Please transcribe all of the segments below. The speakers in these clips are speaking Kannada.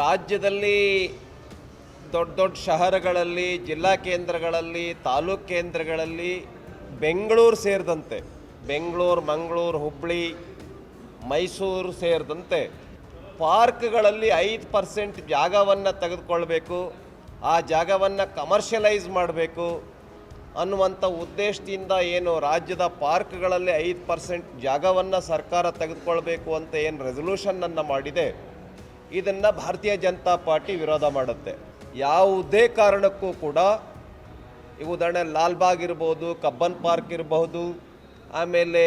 ರಾಜ್ಯದಲ್ಲಿ ದೊಡ್ಡ ದೊಡ್ಡ ಶಹರಗಳಲ್ಲಿ, ಜಿಲ್ಲಾ ಕೇಂದ್ರಗಳಲ್ಲಿ, ತಾಲೂಕು ಕೇಂದ್ರಗಳಲ್ಲಿ, ಬೆಂಗಳೂರು ಸೇರಿದಂತೆ ಬೆಂಗಳೂರು, ಮಂಗಳೂರು, ಹುಬ್ಬಳ್ಳಿ, ಮೈಸೂರು ಸೇರಿದಂತೆ ಪಾರ್ಕ್ಗಳಲ್ಲಿ 5% ಜಾಗವನ್ನು ತೆಗೆದುಕೊಳ್ಬೇಕು, ಆ ಜಾಗವನ್ನು ಕಮರ್ಷಿಯಲೈಸ್ ಮಾಡಬೇಕು ಅನ್ನುವಂಥ ಉದ್ದೇಶದಿಂದ ಏನು ರಾಜ್ಯದ ಪಾರ್ಕ್ಗಳಲ್ಲಿ 5% ಜಾಗವನ್ನು ಸರ್ಕಾರ ತೆಗೆದುಕೊಳ್ಬೇಕು ಅಂತ ಏನು ರೆಸಲ್ಯೂಷನನ್ನು ಮಾಡಿದೆ, ಇದನ್ನು ಭಾರತೀಯ ಜನತಾ ಪಾರ್ಟಿ ವಿರೋಧ ಮಾಡುತ್ತೆ. ಯಾವುದೇ ಕಾರಣಕ್ಕೂ ಕೂಡ ಉದಾಹರಣೆ ಲಾಲ್ಬಾಗ್ ಇರ್ಬೋದು, ಕಬ್ಬನ್ ಪಾರ್ಕ್ ಇರಬಹುದು, ಆಮೇಲೆ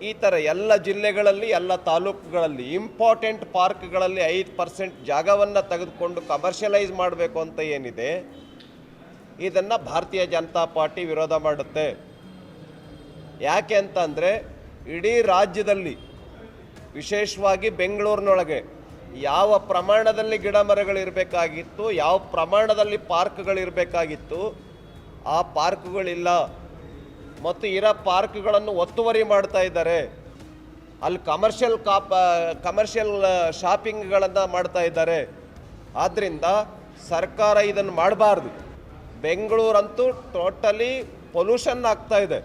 ಈ ಥರ ಎಲ್ಲ ಜಿಲ್ಲೆಗಳಲ್ಲಿ, ಎಲ್ಲ ತಾಲೂಕುಗಳಲ್ಲಿ ಇಂಪಾರ್ಟೆಂಟ್ ಪಾರ್ಕ್ಗಳಲ್ಲಿ 5% ಜಾಗವನ್ನು ತೆಗೆದುಕೊಂಡು ಕಮರ್ಷಿಯಲೈಸ್ ಮಾಡಬೇಕು ಅಂತ ಏನಿದೆ, ಇದನ್ನು ಭಾರತೀಯ ಜನತಾ ಪಾರ್ಟಿ ವಿರೋಧ ಮಾಡುತ್ತೆ. ಯಾಕೆ ಅಂತಂದರೆ ಇಡೀ ರಾಜ್ಯದಲ್ಲಿ, ವಿಶೇಷವಾಗಿ ಬೆಂಗಳೂರಿನೊಳಗೆ ಯಾವ ಪ್ರಮಾಣದಲ್ಲಿ ಗಿಡ ಮರಗಳಿರಬೇಕಾಗಿತ್ತು, ಯಾವ ಪ್ರಮಾಣದಲ್ಲಿ ಪಾರ್ಕ್ಗಳಿರಬೇಕಾಗಿತ್ತು, ಆ ಪಾರ್ಕ್ಗಳಿಲ್ಲ. ಮತ್ತು ಇರೋ ಪಾರ್ಕ್ಗಳನ್ನು ಒತ್ತುವರಿ ಮಾಡ್ತಾ ಇದ್ದಾರೆ. ಅಲ್ಲಿ ಕಮರ್ಷಿಯಲ್ ಶಾಪಿಂಗ್ಗಳನ್ನು ಮಾಡ್ತಾ ಇದ್ದಾರೆ. ಆದ್ದರಿಂದ ಸರ್ಕಾರ ಇದನ್ನು ಮಾಡಬಾರ್ದು. ಬೆಂಗಳೂರಂತೂ ಟೋಟಲಿ ಪೊಲ್ಯೂಷನ್ ಆಗ್ತಾ ಇದೆ.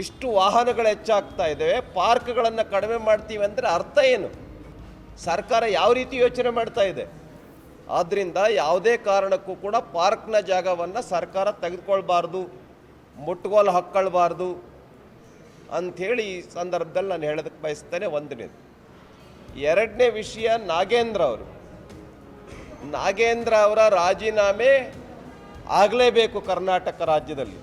ಇಷ್ಟು ವಾಹನಗಳು ಹೆಚ್ಚಾಗ್ತಾ ಇದ್ದಾವೆ, ಪಾರ್ಕ್ಗಳನ್ನು ಕಡಿಮೆ ಮಾಡ್ತೀವಿ ಅಂದರೆ ಅರ್ಥ ಏನು? ಸರ್ಕಾರ ಯಾವ ರೀತಿ ಯೋಚನೆ ಮಾಡ್ತಾ ಇದೆ? ಆದ್ದರಿಂದ ಯಾವುದೇ ಕಾರಣಕ್ಕೂ ಕೂಡ ಪಾರ್ಕ್ನ ಜಾಗವನ್ನು ಸರ್ಕಾರ ತೆಗೆದುಕೊಳ್ಬಾರ್ದು, ಮುಟ್ಗೋಲು ಹಾಕ್ಕೊಳ್ಬಾರ್ದು ಅಂಥೇಳಿ ಈ ಸಂದರ್ಭದಲ್ಲಿ ನಾನು ಹೇಳೋದಕ್ಕೆ ಬಯಸ್ತೇನೆ. ಒಂದನೇದು. ಎರಡನೇ ವಿಷಯ, ನಾಗೇಂದ್ರ ಅವರ ರಾಜೀನಾಮೆ ಆಗಲೇಬೇಕು ಕರ್ನಾಟಕ ರಾಜ್ಯದಲ್ಲಿ.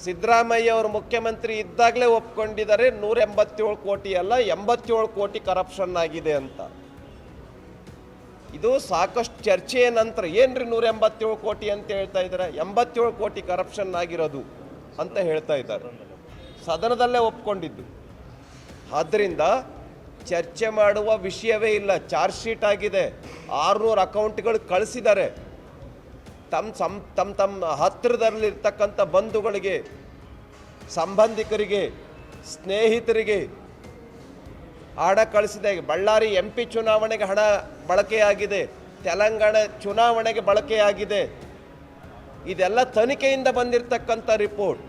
ಸಿದ್ದರಾಮಯ್ಯ ಅವರು ಮುಖ್ಯಮಂತ್ರಿ ಇದ್ದಾಗಲೇ ಒಪ್ಕೊಂಡಿದ್ದಾರೆ 187 ಕೋಟಿ ಅಲ್ಲ 87 ಕೋಟಿ ಕರಪ್ಷನ್ ಆಗಿದೆ ಅಂತ. ಇದು ಸಾಕಷ್ಟು ಚರ್ಚೆಯ ನಂತರ ಏನ್ರಿ 187 ಕೋಟಿ ಅಂತ ಹೇಳ್ತಾ ಇದ್ದಾರೆ, 87 ಕೋಟಿ ಕರಪ್ಷನ್ ಆಗಿರೋದು ಅಂತ ಹೇಳ್ತಾ ಇದ್ದಾರೆ. ಸದನದಲ್ಲೇ ಒಪ್ಕೊಂಡಿದ್ದು. ಆದ್ದರಿಂದ ಚರ್ಚೆ ಮಾಡುವ ವಿಷಯವೇ ಇಲ್ಲ. ಚಾರ್ಜ್ ಶೀಟ್ ಆಗಿದೆ, 600 ಅಕೌಂಟ್ಗಳು ಕಳಿಸಿದ್ದಾರೆ. ತಮ್ಮ ಹತ್ತಿರದಲ್ಲಿರ್ತಕ್ಕಂಥ ಬಂಧುಗಳಿಗೆ, ಸಂಬಂಧಿಕರಿಗೆ, ಸ್ನೇಹಿತರಿಗೆ ಹಣ ಕಳಿಸಿದೆ. ಬಳ್ಳಾರಿ MP ಚುನಾವಣೆಗೆ ಹಣ ಬಳಕೆಯಾಗಿದೆ, ತೆಲಂಗಾಣ ಚುನಾವಣೆಗೆ ಬಳಕೆಯಾಗಿದೆ. ಇದೆಲ್ಲ ತನಿಖೆಯಿಂದ ಬಂದಿರತಕ್ಕಂಥ ರಿಪೋರ್ಟ್.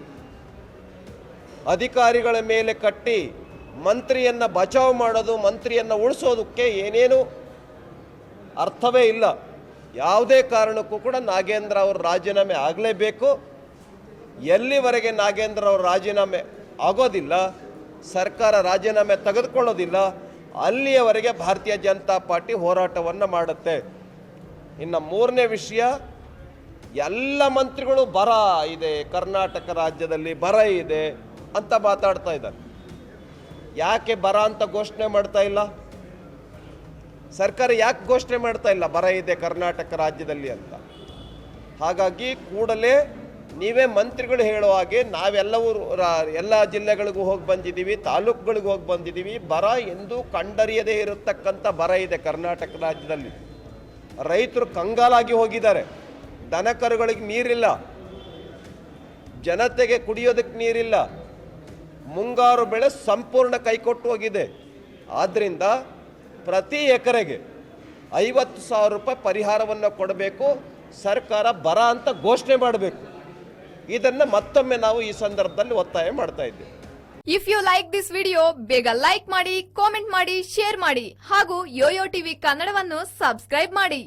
ಅಧಿಕಾರಿಗಳ ಮೇಲೆ ಕಟ್ಟಿ ಮಂತ್ರಿಯನ್ನು ಬಚಾವ್ ಮಾಡೋದು, ಮಂತ್ರಿಯನ್ನು ಉಳಿಸೋದಕ್ಕೆ ಏನೇನು ಅರ್ಥವೇ ಇಲ್ಲ. ಯಾವುದೇ ಕಾರಣಕ್ಕೂ ಕೂಡ ನಾಗೇಂದ್ರ ಅವರು ರಾಜೀನಾಮೆ ಆಗಲೇಬೇಕು. ಎಲ್ಲಿವರೆಗೆ ನಾಗೇಂದ್ರ ಅವರು ರಾಜೀನಾಮೆ ಆಗೋದಿಲ್ಲ, ಸರ್ಕಾರ ರಾಜೀನಾಮೆ ತೆಗೆದುಕೊಳ್ಳೋದಿಲ್ಲ, ಅಲ್ಲಿಯವರೆಗೆ ಭಾರತೀಯ ಜನತಾ ಪಾರ್ಟಿ ಹೋರಾಟವನ್ನು ಮಾಡುತ್ತೆ. ಇನ್ನು ಮೂರನೇ ವಿಷಯ, ಎಲ್ಲ ಮಂತ್ರಿಗಳು ಬರ ಇದೆ, ಕರ್ನಾಟಕ ರಾಜ್ಯದಲ್ಲಿ ಬರ ಇದೆ ಅಂತ ಮಾತಾಡ್ತಾ ಇದ್ದಾರೆ. ಯಾಕೆ ಬರ ಅಂತ ಘೋಷಣೆ ಮಾಡ್ತಾ ಇಲ್ಲ? ಸರ್ಕಾರ ಯಾಕೆ ಘೋಷಣೆ ಮಾಡ್ತಾ ಇಲ್ಲ ಬರ ಇದೆ ಕರ್ನಾಟಕ ರಾಜ್ಯದಲ್ಲಿ ಅಂತ? ಹಾಗಾಗಿ ಕೂಡಲೇ ನೀವೇ ಮಂತ್ರಿಗಳು ಹೇಳೋ ಹಾಗೆ ನಾವೆಲ್ಲವೂ ಎಲ್ಲ ಜಿಲ್ಲೆಗಳಿಗೂ ಹೋಗಿ ಬಂದಿದ್ದೀವಿ, ತಾಲೂಕುಗಳಿಗೂ ಹೋಗಿ ಬಂದಿದ್ದೀವಿ. ಬರ ಎಂದೂ ಕಂಡರಿಯದೇ ಇರತಕ್ಕಂಥ ಬರ ಇದೆ ಕರ್ನಾಟಕ ರಾಜ್ಯದಲ್ಲಿ. ರೈತರು ಕಂಗಾಲಾಗಿ ಹೋಗಿದ್ದಾರೆ. ದನ ಕರುಗಳಿಗೆ ನೀರಿಲ್ಲ, ಜನತೆಗೆ ಕುಡಿಯೋದಕ್ಕೆ ನೀರಿಲ್ಲ, ಮುಂಗಾರು ಬೆಳೆ ಸಂಪೂರ್ಣ ಕೈಕೊಟ್ಟು ಹೋಗಿದೆ. ಆದ್ದರಿಂದ ಪ್ರತಿ ಎಕರೆಗೆ 50,000 ರೂಪಾಯಿ ಪರಿಹಾರವನ್ನು ಕೊಡಬೇಕು, ಸರ್ಕಾರ ಬರ ಅಂತ ಘೋಷಣೆ ಮಾಡಬೇಕು. ಇದನ್ನು ಮತ್ತೊಮ್ಮೆ ನಾವು ಈ ಸಂದರ್ಭದಲ್ಲಿ ಒತ್ತಾಯ ಮಾಡ್ತಾ ಇದ್ದೇವೆ. If you like this video, ಬೇಗ ಲೈಕ್ ಮಾಡಿ, ಕಾಮೆಂಟ್ ಮಾಡಿ, ಶೇರ್ ಮಾಡಿ ಹಾಗೂ ಯೋಯೋ ಟಿವಿ ಕನ್ನಡವನ್ನು ಸಬ್ಸ್ಕ್ರೈಬ್ ಮಾಡಿ.